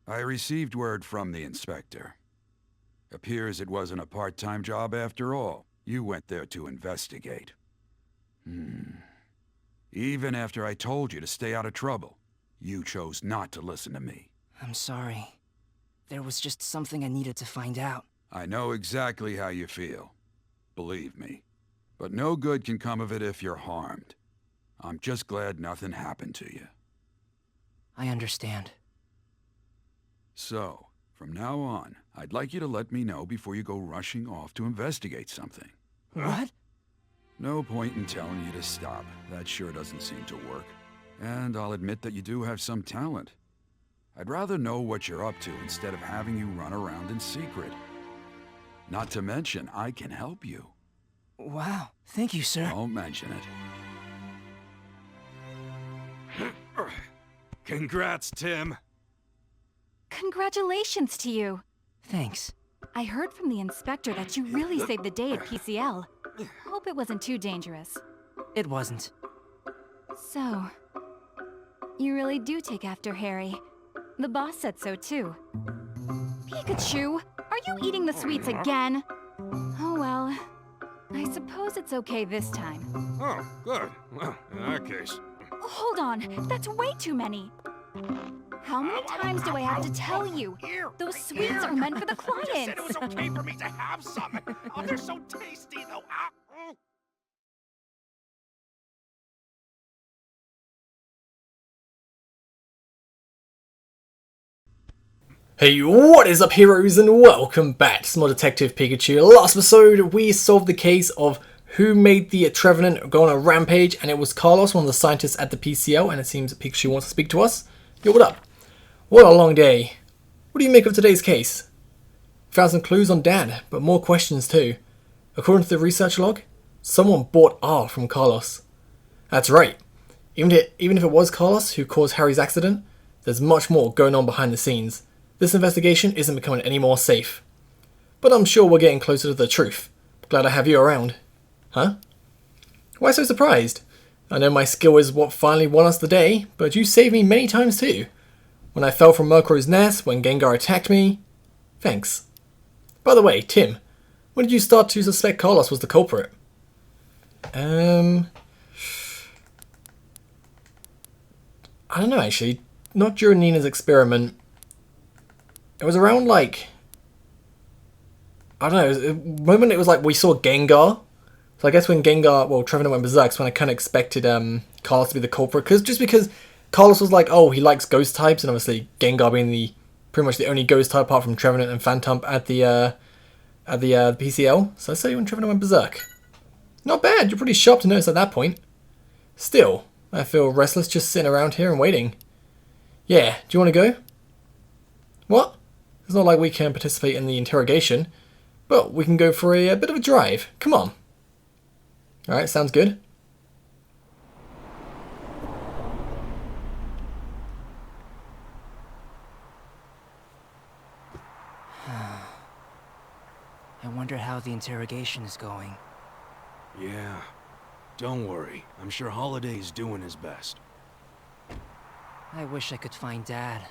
I received word from the inspector. Appears it wasn't a part-time job after all. You went there to investigate. Even after I told you to stay out of trouble, you chose not to listen to me. I'm sorry. There was just something I needed to find out. I know exactly how you feel. Believe me. But no good can come of it if you're harmed. I'm just glad nothing happened to you. I understand. So, from now on, I'd like you to let me know before you go rushing off to investigate something. What? No point in telling you to stop. That sure doesn't seem to work. And I'll admit that you do have some talent. I'd rather know what you're up to instead of having you run around in secret. Not to mention, I can help you. Wow, thank you, sir. Don't mention it. Congrats, Tim. Congratulations to you. Thanks. I heard from the inspector that you really saved the day at PCL. Hope it wasn't too dangerous. It wasn't. So, you really do take after Harry. The boss said so too. Pikachu, are you eating the sweets again? Oh well, I suppose it's okay this time. Oh, good. Well, in that case... Hold on, that's way too many. How many times do I have to tell you? Those sweets are meant for the clients. I just said it was okay for me to have some. Oh, they're so tasty, though. Hey, what is up, heroes, and welcome back to Small Detective Pikachu. Last episode, we solved the case of who made the Trevenant go on a rampage, and it was Carlos, one of the scientists at the PCL, and it seems that Pikachu wants to speak to us. Yo, what up? What a long day. What do you make of today's case? Found some clues on Dad, but more questions too. According to the research log, someone bought R from Carlos. That's right. Even if it was Carlos who caused Harry's accident, there's much more going on behind the scenes. This investigation isn't becoming any more safe. But I'm sure we're getting closer to the truth. Glad I have you around. Huh? Why so surprised? I know my skill is what finally won us the day, but you saved me many times too. When I fell from Murkrow's nest, when Gengar attacked me. Thanks. By the way, Tim, when did you start to suspect Carlos was the culprit? I don't know actually. Not during Nina's experiment. It was around like, I don't know, it was a moment it was like we saw Gengar. So I guess when Trevenant went berserk, when I kind of expected Carlos to be the culprit. Because Carlos was like, oh, he likes ghost types, and obviously Gengar being pretty much the only ghost type apart from Trevenant and Phantump at the PCL. So I say when Trevenant went berserk. Not bad, you're pretty sharp to notice at that point. Still, I feel restless just sitting around here and waiting. Yeah, do you want to go? What? It's not like we can participate in the interrogation, but we can go for a bit of a drive. Come on. Alright, sounds good. I wonder how the interrogation is going. Yeah. Don't worry. I'm sure Holiday's doing his best. I wish I could find Dad.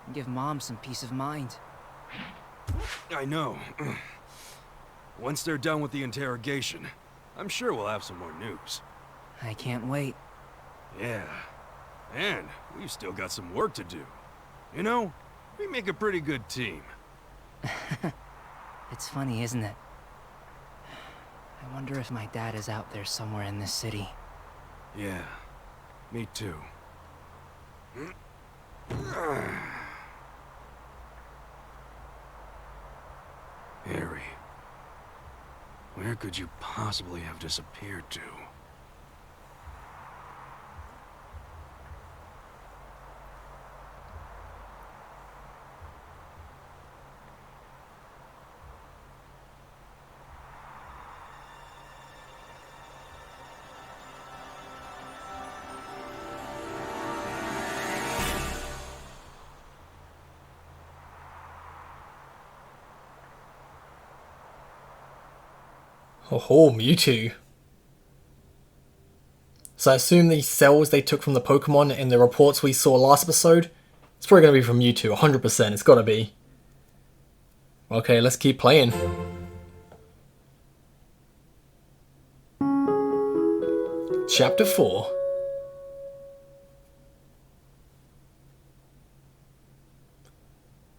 And give Mom some peace of mind. I know. Once they're done with the interrogation, I'm sure we'll have some more news. I can't wait. Yeah. And we've still got some work to do. You know, we make a pretty good team. It's funny, isn't it? I wonder if my dad is out there somewhere in this city. Yeah, me too. Harry, where could you possibly have disappeared to? Oh, Mewtwo. So I assume the cells they took from the Pokemon in the reports we saw last episode It's probably going to be from Mewtwo, 100%. It's got to be. Okay, let's keep playing. Chapter 4.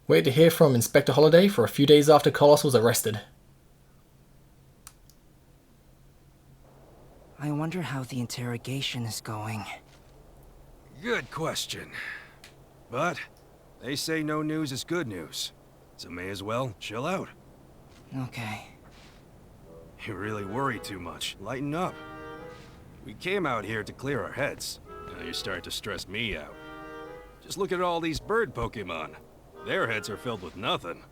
Waited to hear from Inspector Holliday for a few days after Carlos was arrested. I wonder how the interrogation is going. Good question. But they say no news is good news, so may as well chill out. Okay. You really worry too much. Lighten up. We came out here to clear our heads. Now you're starting to stress me out. Just look at all these bird Pokemon. Their heads are filled with nothing.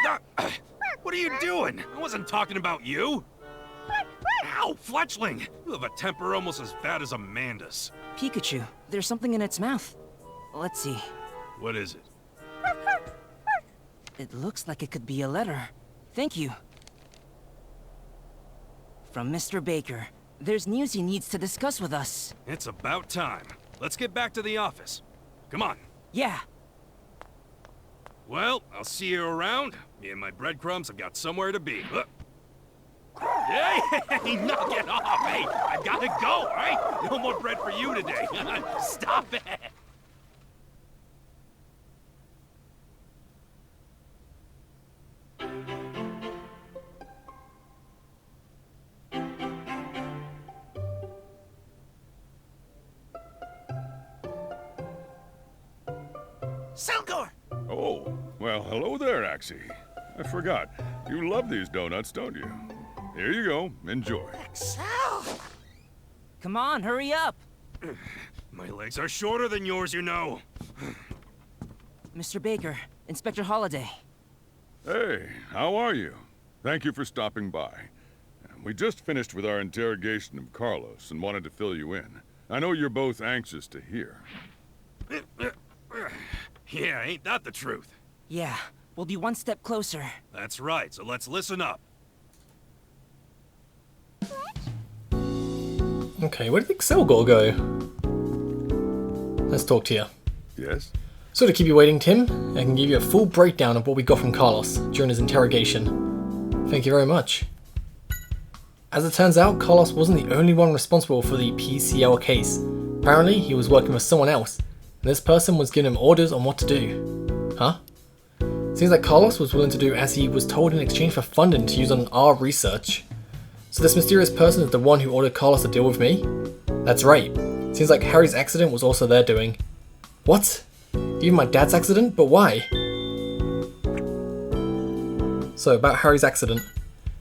Ah, what are you doing? I wasn't talking about you. Ow, fletchling! You have a temper almost as bad as Amanda's. Pikachu, there's something in its mouth. Let's see. What is it? It looks like it could be a letter. Thank you. From Mr. Baker. There's news he needs to discuss with us. It's about time. Let's get back to the office. Come on. Yeah. Well, I'll see you around. Me and my breadcrumbs have got somewhere to be. Hey, knock it off! Hey, I gotta go, all right? No more bread for you today. Stop it! Selkor! Oh, well, hello there, Axie. I forgot. You love these donuts, don't you? Here you go. Enjoy. Sal! Come on, hurry up. My legs are shorter than yours, you know. Mr. Baker, Inspector Holliday. Hey, how are you? Thank you for stopping by. We just finished with our interrogation of Carlos and wanted to fill you in. I know you're both anxious to hear. Yeah, ain't that the truth? Yeah, we'll be one step closer. That's right, so let's listen up. Okay, where did Selgor go? Let's talk to you. Yes? So to keep you waiting, Tim, I can give you a full breakdown of what we got from Carlos during his interrogation. Thank you very much. As it turns out, Carlos wasn't the only one responsible for the PCL case. Apparently, he was working with someone else, and this person was giving him orders on what to do. Huh? Seems like Carlos was willing to do as he was told in exchange for funding to use on our research. So this mysterious person is the one who ordered Carlos to deal with me? That's right. Seems like Harry's accident was also their doing. What? Even my dad's accident? But why? So, about Harry's accident.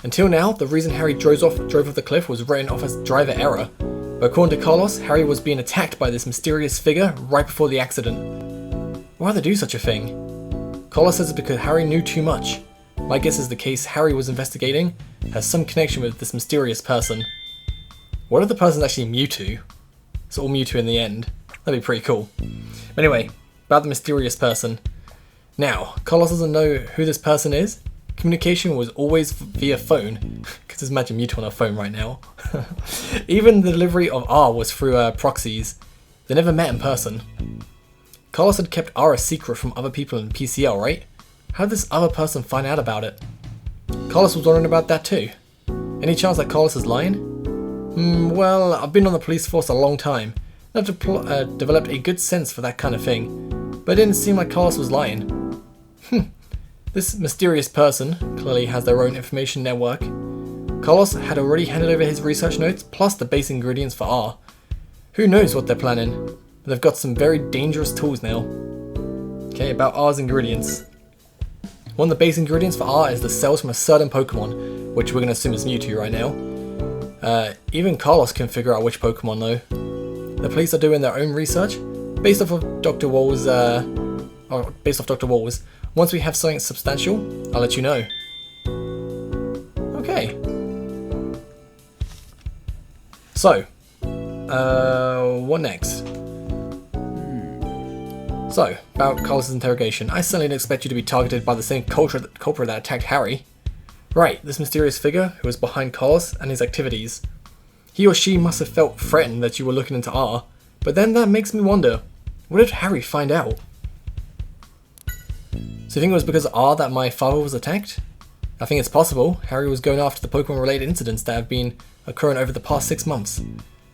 Until now, the reason Harry drove off the cliff was written off as driver error. But according to Carlos, Harry was being attacked by this mysterious figure right before the accident. Why would they do such a thing? Carlos says it's because Harry knew too much. My guess is the case Harry was investigating has some connection with this mysterious person. What if the person's actually Mewtwo? It's all Mewtwo in the end. That'd be pretty cool. But anyway, about the mysterious person. Now, Carlos doesn't know who this person is. Communication was always via phone. Because just imagine Mewtwo on a phone right now. Even the delivery of R was through proxies. They never met in person. Carlos had kept R a secret from other people in PCL, right? How did this other person find out about it? Carlos was wondering about that too. Any chance that Carlos is lying? Well, I've been on the police force a long time. I've developed a good sense for that kind of thing. But it didn't seem like Carlos was lying. This mysterious person clearly has their own information network. Carlos had already handed over his research notes plus the base ingredients for R. Who knows what they're planning? But they've got some very dangerous tools now. Okay, about R's ingredients. One of the base ingredients for R is the cells from a certain Pokemon, which we're going to assume is Mewtwo right now. Even Carlos can figure out which Pokemon though. The police are doing their own research, based off of Dr. Wall's, Once we have something substantial, I'll let you know. Okay. So, what next? So, about Carlos' interrogation. I certainly didn't expect you to be targeted by the same culprit that attacked Harry. Right, this mysterious figure who was behind Carlos and his activities. He or she must have felt threatened that you were looking into R, but then that makes me wonder, What did Harry find out? So you think it was because of R that my father was attacked? I think it's possible. Harry was going after the Pokemon-related incidents that have been occurring over the past 6 months.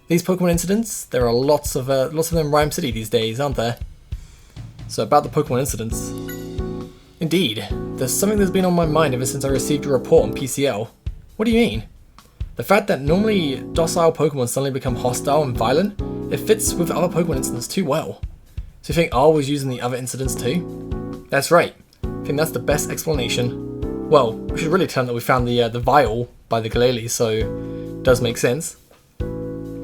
These Pokemon incidents, there are lots of them in Rhyme City these days, aren't there? So about the Pokemon incidents. Indeed, there's something that's been on my mind ever since I received a report on PCL. What do you mean? The fact that normally docile Pokemon suddenly become hostile and violent, it fits with other Pokemon incidents too well. So you think R was using the other incidents too? That's right. I think that's the best explanation. Well, we should really tell them that we found the vial by the Glalie, so it does make sense.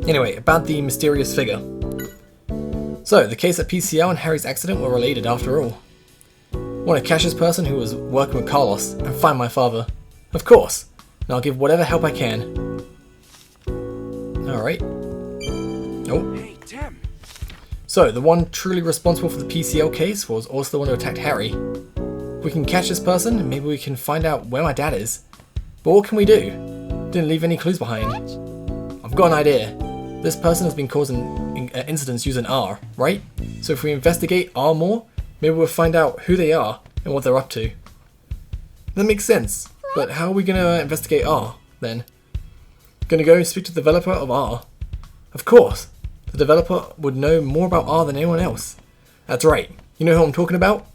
Anyway, about the mysterious figure. So, the case at PCL and Harry's accident were related after all. I want to catch this person who was working with Carlos and find my father. Of course, and I'll give whatever help I can. Alright. Oh. Hey, Tim. So, the one truly responsible for the PCL case was also the one who attacked Harry. If we can catch this person, maybe we can find out where my dad is. But what can we do? Didn't leave any clues behind. I've got an idea. This person has been causing incidents using R, right? So if we investigate R more, maybe we'll find out who they are and what they're up to. That makes sense, but how are we going to investigate R, then? Gonna go and speak to the developer of R. Of course, the developer would know more about R than anyone else. That's right, you know who I'm talking about?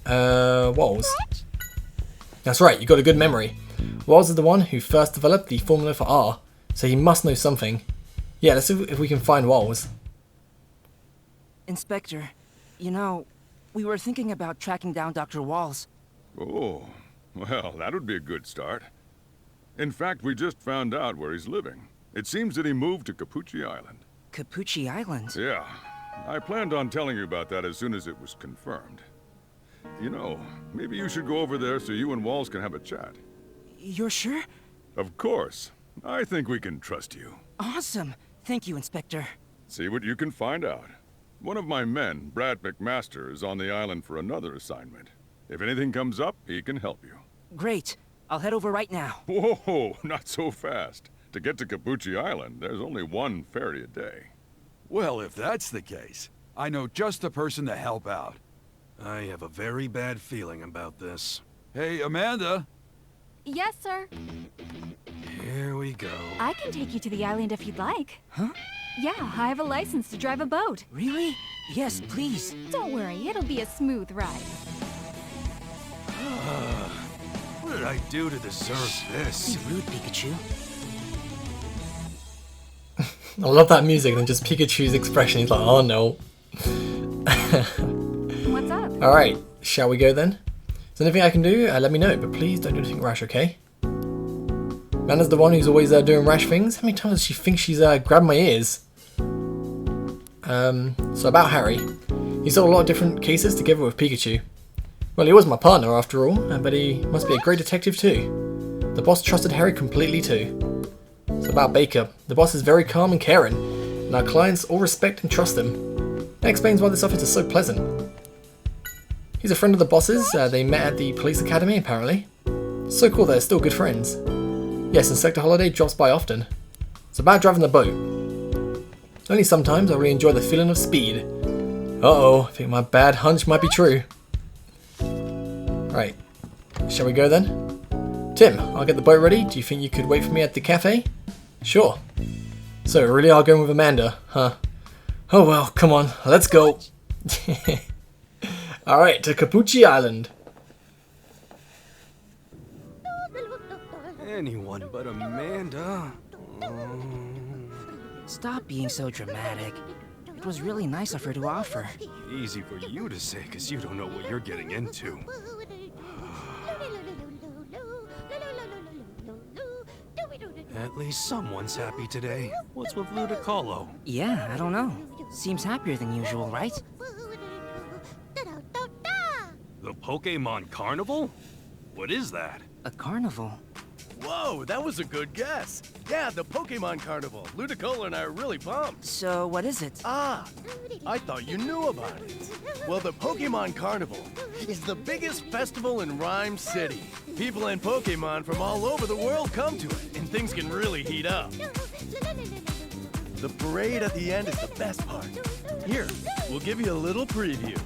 Wallace. That's right, you got a good memory. Wallace is the one who first developed the formula for R, so he must know something. Yeah, let's see if we can find Wallace. Inspector, you know, we were thinking about tracking down Dr. Wallace. Oh, well, that would be a good start. In fact, we just found out where he's living. It seems that he moved to Cappucci Island. Cappucci Island? Yeah, I planned on telling you about that as soon as it was confirmed. You know, maybe you should go over there so you and Walls can have a chat. You're sure? Of course. I think we can trust you. Awesome. Thank you, Inspector. See what you can find out. One of my men, Brad McMaster, is on the island for another assignment. If anything comes up, he can help you. Great. I'll head over right now. Whoa, not so fast. To get to Cappucci Island, there's only one ferry a day. Well, if that's the case, I know just the person to help out. I have a very bad feeling about this. Hey, Amanda! Yes, sir. Here we go. I can take you to the island if you'd like. Huh? Yeah, I have a license to drive a boat. Really? Yes, please. Don't worry, it'll be a smooth ride. What did I do to deserve this? Be rude, Pikachu. I love that music and just Pikachu's expression. He's like, oh no. What's up? Alright, shall we go then? Is there anything I can do? Let me know, but please don't do anything rash, okay? Amanda's the one who's always doing rash things. How many times does she think she's grabbed my ears? So about Harry. He solved a lot of different cases together with Pikachu. Well, he was my partner after all, but he must be a great detective too. The boss trusted Harry completely too. So about Baker. The boss is very calm and caring, and our clients all respect and trust him. That explains why this office is so pleasant. He's a friend of the boss's. They met at the police academy, apparently. So cool they're still good friends. Yes, Inspector Holiday drops by often. It's about driving the boat. Only sometimes I really enjoy the feeling of speed. Uh-oh, I think my bad hunch might be true. Right, shall we go then? Tim, I'll get the boat ready. Do you think you could wait for me at the cafe? Sure. So, we really are going with Amanda, huh? Oh well, come on, let's go. Alright, to Cappucci Island. Anyone but Amanda. Stop being so dramatic. It was really nice of her to offer. Easy for you to say, because you don't know what you're getting into. At least someone's happy today. What's with Ludicolo? Yeah, I don't know. Seems happier than usual, right? The Pokemon Carnival? What is that? A carnival. Whoa, that was a good guess. Yeah, the Pokemon Carnival. Ludicolo and I are really pumped. So, what is it? Ah, I thought you knew about it. Well, the Pokemon Carnival is the biggest festival in Rhyme City. People and Pokemon from all over the world come to it, and things can really heat up. The parade at the end is the best part. Here, we'll give you a little preview.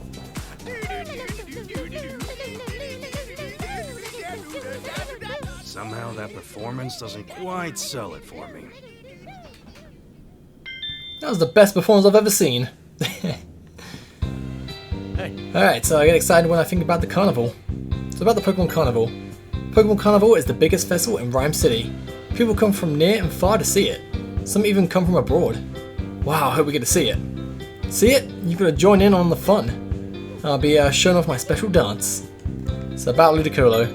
Somehow that performance doesn't quite sell it for me. That was the best performance I've ever seen. Hey, Alright, so I get excited when I think about the carnival. So about the Pokemon Carnival. Pokemon Carnival is the biggest festival in Rhyme City. People come from near and far to see it. Some even come from abroad. Wow, I hope we get to see it. See it? You've got to join in on the fun. I'll be showing off my special dance. It's about Ludicolo.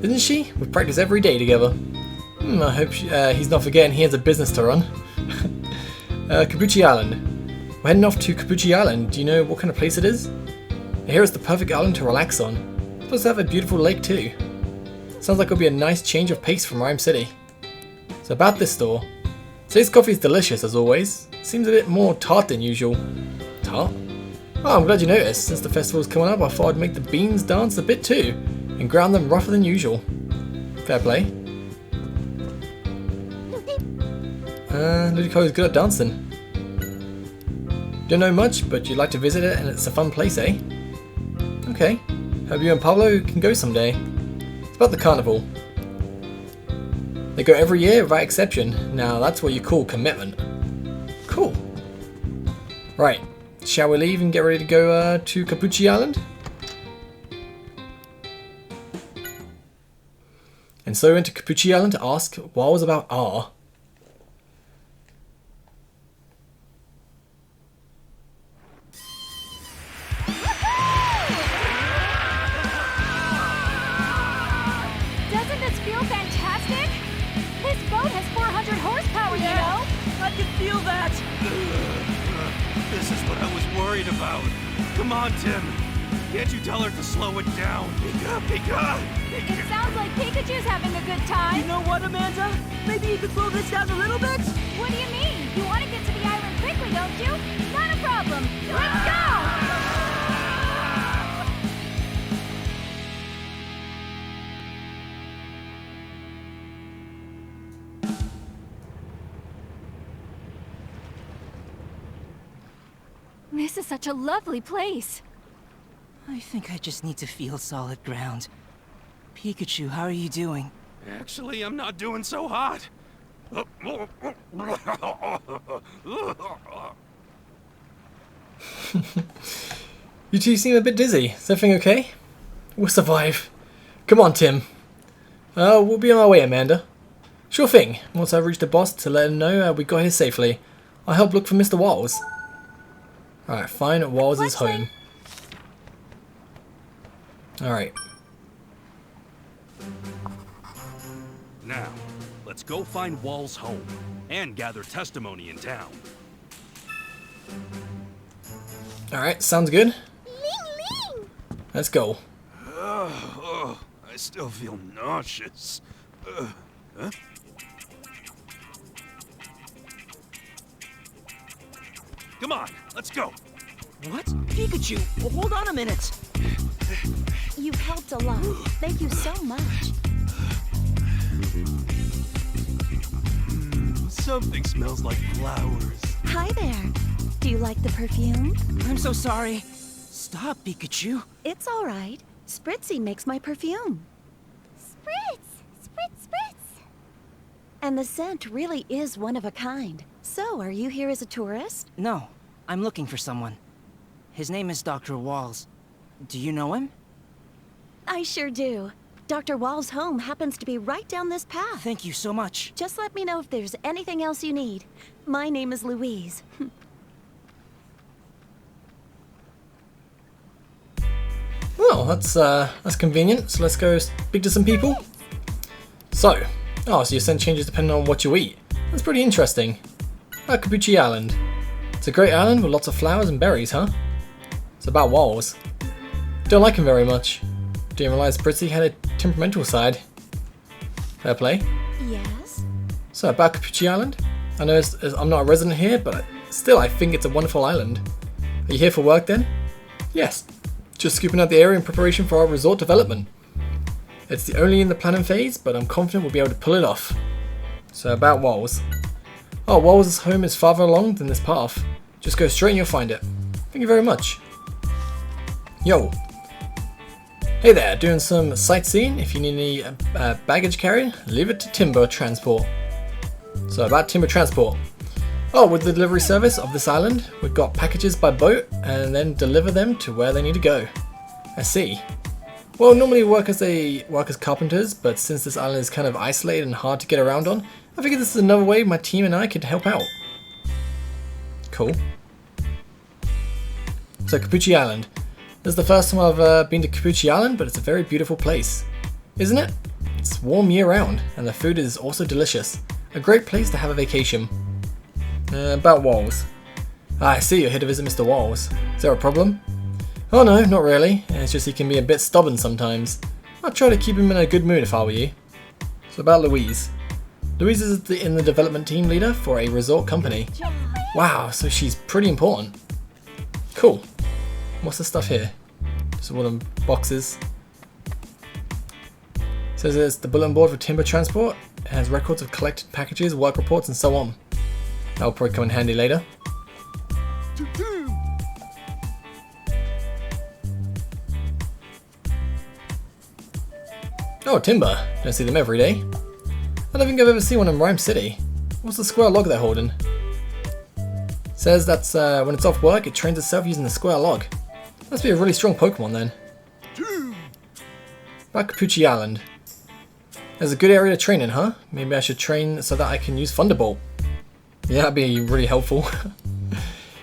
Isn't she? We practice every day together. I hope he's not forgetting he has a business to run. Cappucci Island. We're heading off to Cappucci Island. Do you know what kind of place it is? I hear it's the perfect island to relax on. It's supposed to have a beautiful lake too. Sounds like it'll be a nice change of pace from Rhyme City. So about this store. Today's coffee is delicious as always. Seems a bit more tart than usual. Tart? Oh, I'm glad you noticed. Since the festival's coming up, I thought I'd make the beans dance a bit too, and ground them rougher than usual. Fair play. Ludicolo's good at dancing. Don't know much, but you'd like to visit it and it's a fun place, eh? Okay. Hope you and Pablo can go someday. It's about the carnival. They go every year without exception. Now that's what you call commitment. Cool. Right. Shall we leave and get ready to go to Cappucci Island? And so into Cappucci Island to ask what was about R. Doesn't this feel fantastic? This boat has 400 horsepower, you know? I can feel that! This is what I was worried about. Come on, Tim. Can't you tell her to slow it down? Pika! It sounds like Pikachu's having a good time. You know what, Amanda? Maybe you could slow this down a little bit? What do you mean? You want to get to the island quickly, don't you? Not a problem. Let's go! This is such a lovely place. I think I just need to feel solid ground. Pikachu, how are you doing? Actually, I'm not doing so hot. You two seem a bit dizzy. Is everything okay? We'll survive. Come on, Tim. We'll be on our way, Amanda. Sure thing. Once I reach the boss to let him know we got here safely, I'll help look for Mr. Wallace. Alright, find Wallace's home. Alright. Now, let's go find Wall's home and gather testimony in town. Alright, sounds good. Let's go. I still feel nauseous. Huh? Come on, let's go. What? Pikachu, well, hold on a minute. You've helped a lot. Thank you so much. Something smells like flowers. Hi there. Do you like the perfume? I'm so sorry. Stop, Pikachu. It's all right. Spritzy makes my perfume. Spritz! Spritz, spritz! And the scent really is one of a kind. So, are you here as a tourist? No, I'm looking for someone. His name is Dr. Walls. Do you know him? I sure do. Dr. Wall's home happens to be right down this path. Thank you so much. Just let me know if there's anything else you need. My name is Louise. Well, that's convenient. So let's go speak to some people. So your scent changes depending on what you eat. That's pretty interesting. Cappucci Island. It's a great island with lots of flowers and berries, huh? It's about Walls. Don't like him very much. Didn't realize Spritzy had a temperamental side. Fair play. Yes? So about Cappucci Island? I know I'm not a resident here, but still I think it's a wonderful island. Are you here for work then? Yes. Just scooping out the area in preparation for our resort development. It's the only in the planning phase, but I'm confident we'll be able to pull it off. So about Walls. Oh, Wallace's home is farther along than this path. Just go straight and you'll find it. Thank you very much. Yo. Hey there, doing some sightseeing. If you need any baggage carried, leave it to Timber Transport. So about Timber Transport. Oh, with the delivery service of this island, we've got packages by boat and then deliver them to where they need to go. I see. Well, normally we work as carpenters, but since this island is kind of isolated and hard to get around on, I figured this is another way my team and I could help out. Cool. So Cappucci Island. This is the first time I've been to Cappucci Island, but it's a very beautiful place. Isn't it? It's warm year round, and the food is also delicious. A great place to have a vacation. About Wallace. I see you're here to visit Mr. Wallace. Is there a problem? Oh no, not really. It's just he can be a bit stubborn sometimes. I'll try to keep him in a good mood if I were you. So about Louise. Louise is in the development team leader for a resort company. Wow, so she's pretty important. Cool. What's the stuff here? Just one of them boxes. It says it's the bulletin board for Timber Transport. It has records of collected packages, work reports, and so on. That'll probably come in handy later. Oh, timber. Don't see them every day. I don't think I've ever seen one in Rhyme City. What's the square log they're holding? Says that's when it's off work, it trains itself using the square log. Must be a really strong Pokemon then. About Cappucci Island. There's a good area to train in, huh? Maybe I should train so that I can use Thunderbolt. Yeah, that'd be really helpful.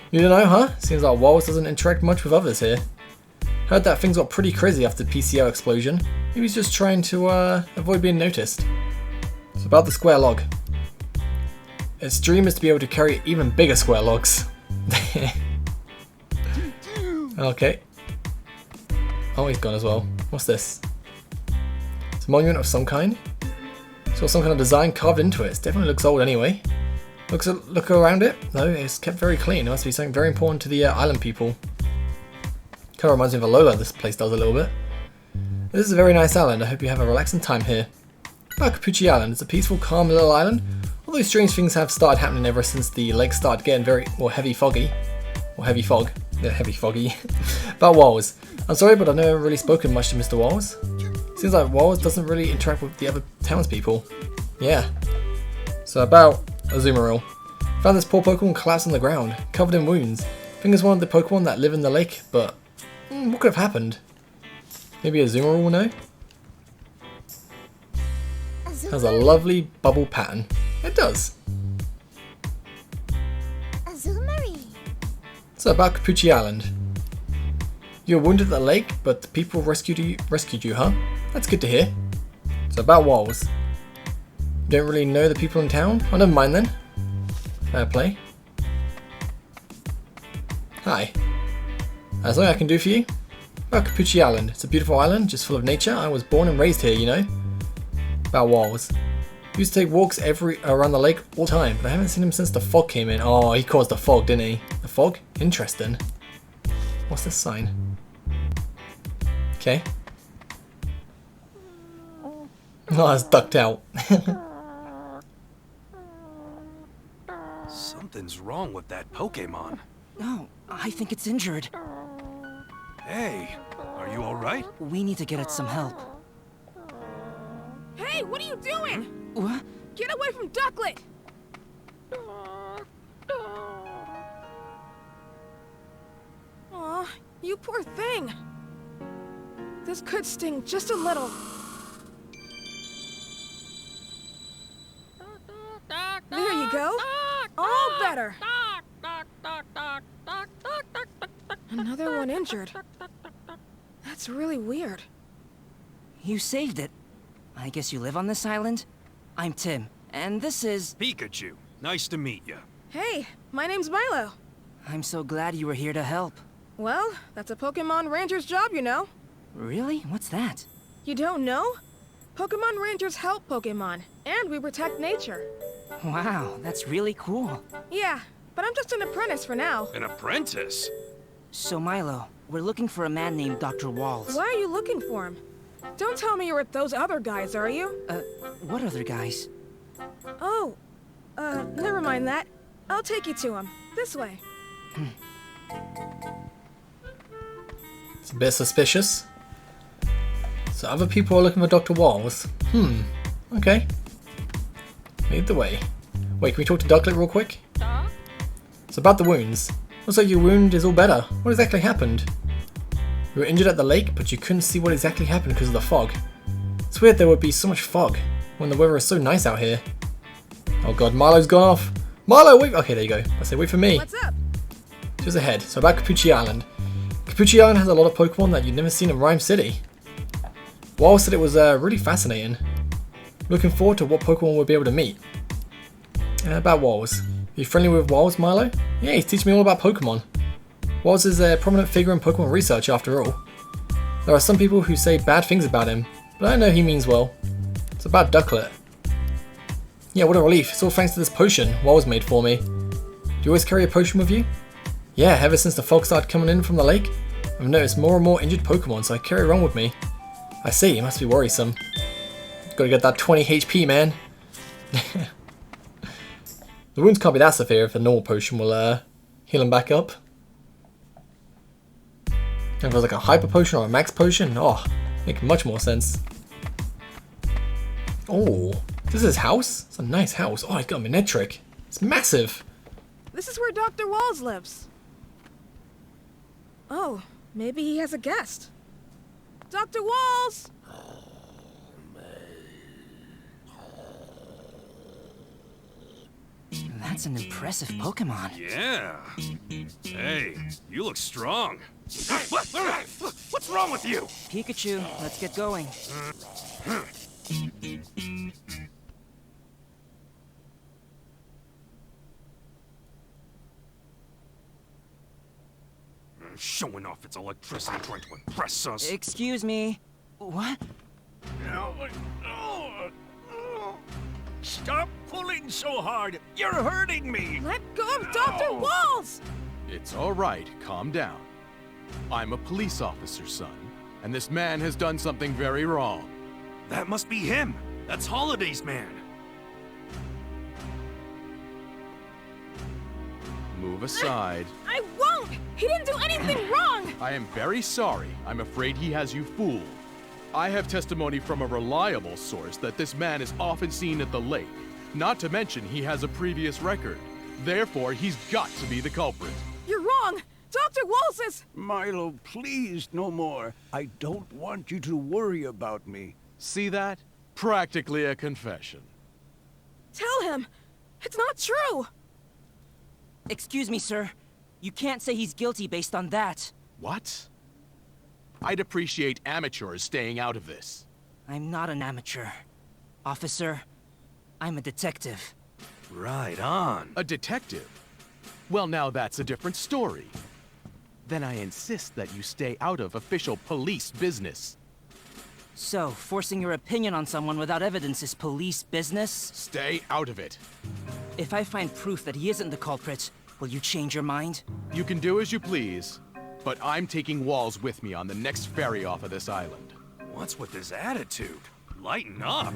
You don't know, huh? Seems like Wallace doesn't interact much with others here. Heard that things got pretty crazy after the PCO explosion. Maybe he's just trying to avoid being noticed. It's about the square log. Its dream is to be able to carry even bigger square logs. Okay. Oh, he's gone as well. What's this? It's a monument of some kind. It's got some kind of design carved into it. It definitely looks old anyway. Look around it. No, it's kept very clean. It must be something very important to the island people. Kind of reminds me of Alola, this place does a little bit. This is a very nice island. I hope you have a relaxing time here. About Cappucci Island. It's a peaceful, calm little island. Although strange things have started happening ever since the lake started getting heavy foggy. Or heavy fog. Yeah, heavy foggy. About Wallace. I'm sorry, but I've never really spoken much to Mr. Wallace. Seems like Wallace doesn't really interact with the other townspeople. Yeah. So about Azumarill. Found this poor Pokemon collapsed on the ground, covered in wounds. I think it's one of the Pokemon that live in the lake, but what could have happened? Maybe Azumarill will know? Has a lovely bubble pattern. It does. So about Cappucci Island. You were wounded at the lake, but the people rescued you, huh? That's good to hear. So about Wallace. You don't really know the people in town? Oh, never mind then. Fair play. Hi. That's something I can do for you? About Cappucci Island. It's a beautiful island, just full of nature. I was born and raised here, you know. About Wallace. Used to take walks around the lake all the time, but I haven't seen him since the fog came in. Oh, he caused the fog, didn't he? The fog? Interesting. What's this sign? Okay. Oh, it's ducked out. Something's wrong with that Pokemon. No, I think it's injured. Hey, are you alright? We need to get it some help. Hey, what are you doing? What? Get away from Ducklet! Aw, you poor thing. This could sting just a little. There you go. All better. Another one injured. That's really weird. You saved it. I guess you live on this island? I'm Tim, and this is... Pikachu. Nice to meet you. Hey, my name's Milo. I'm so glad you were here to help. Well, that's a Pokemon Ranger's job, you know. Really? What's that? You don't know? Pokemon Rangers help Pokemon, and we protect nature. Wow, that's really cool. Yeah, but I'm just an apprentice for now. An apprentice? So Milo, we're looking for a man named Dr. Wallace. Why are you looking for him? Don't tell me you're with those other guys, are you? What other guys? Oh, Never mind that. I'll take you to him. This way. It's a bit suspicious. So other people are looking for Dr. Wallace. Okay. Lead the way. Wait, can we talk to Ducklet real quick? It's about the wounds. Looks like your wound is all better. What exactly happened? You were injured at the lake, but you couldn't see what exactly happened because of the fog. It's weird there would be so much fog when the weather is so nice out here. Oh god, Milo's gone off. Milo, wait! Okay, there you go. I say wait for me. What's up? Just ahead. So about Cappucci Island. Cappucci Island has a lot of Pokemon that you've never seen in Rhyme City. Wallace said it was really fascinating. Looking forward to what Pokemon we'll be able to meet. About Wallace. Are you friendly with Wallace, Milo? Yeah, he's teaching me all about Pokemon. Wallace is a prominent figure in Pokemon research after all. There are some people who say bad things about him, but I know he means well. It's about Ducklet. Yeah, what a relief. It's all thanks to this potion Wallace made for me. Do you always carry a potion with you? Yeah, ever since the fog started coming in from the lake, I've noticed more and more injured Pokemon, so I carry it around with me. I see, it must be worrisome. Gotta get that 20 HP, man. The wounds can't be that severe if a normal potion will heal him back up. If it was like a hyper potion or a max potion, oh, make much more sense. Oh, this is his house? It's a nice house. Oh, I got a Minetric. It's massive. This is where Dr. Walls lives. Oh, maybe he has a guest. Dr. Walls! That's an impressive Pokemon. Yeah. Hey, you look strong. What's wrong with you? Pikachu, let's get going. Showing off its electricity trying to impress us. Excuse me. What? Stop pulling so hard! You're hurting me! Let go of Dr. Walls! It's all right. Calm down. I'm a police officer's son, and this man has done something very wrong. That must be him. That's Holiday's man. Move aside. I won't! He didn't do anything wrong! I am very sorry. I'm afraid he has you fooled. I have testimony from a reliable source that this man is often seen at the lake. Not to mention he has a previous record. Therefore, he's got to be the culprit. You're wrong! Dr. Walls is... Milo, please, no more. I don't want you to worry about me. See that? Practically a confession. Tell him! It's not true! Excuse me, sir. You can't say he's guilty based on that. What? I'd appreciate amateurs staying out of this. I'm not an amateur. Officer, I'm a detective. Right on. A detective? Well, now that's a different story. Then I insist that you stay out of official police business. So, forcing your opinion on someone without evidence is police business? Stay out of it. If I find proof that he isn't the culprit, will you change your mind? You can do as you please, but I'm taking Walls with me on the next ferry off of this island. What's with this attitude? Lighten up.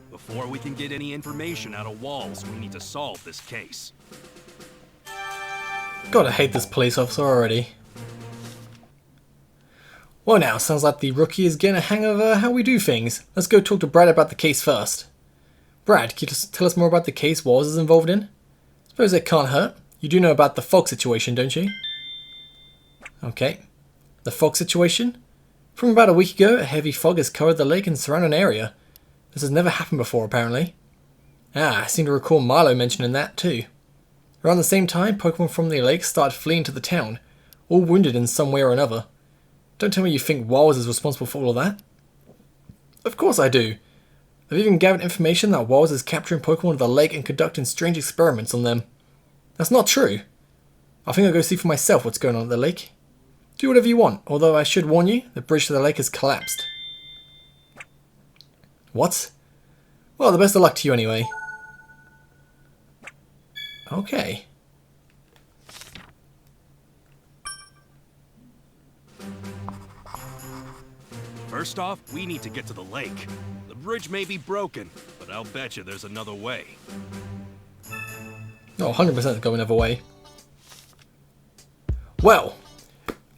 Before we can get any information out of Walls, we need to solve this case. God, I hate this police officer already. Well now, sounds like the rookie is getting a hang of how we do things. Let's go talk to Brad about the case first. Brad, can you just tell us more about the case Wallace is involved in? Suppose it can't hurt. You do know about the fog situation, don't you? Okay. The fog situation? From about a week ago, a heavy fog has covered the lake and surrounding area. This has never happened before, apparently. Ah, I seem to recall Milo mentioning that too. Around the same time, Pokemon from the lake started fleeing to the town, all wounded in some way or another. Don't tell me you think Wallace is responsible for all of that. Of course I do. I've even gathered information that Wallace is capturing Pokemon at the lake and conducting strange experiments on them. That's not true. I think I'll go see for myself what's going on at the lake. Do whatever you want, although I should warn you, the bridge to the lake has collapsed. What? Well, the best of luck to you anyway. Okay. First off, we need to get to the lake. The bridge may be broken, but I'll bet you there's another way. No, 100% going another way. Well,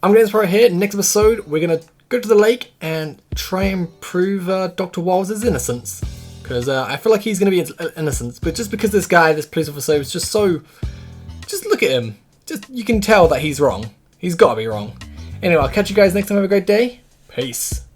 I'm going to right here. Next episode, we're going to go to the lake and try and prove Dr. Wallace's innocence. Because I feel like he's going to be innocent. But just because this guy, this police officer, is just so... Just look at him. Just you can tell that he's wrong. He's got to be wrong. Anyway, I'll catch you guys next time. Have a great day. Peace.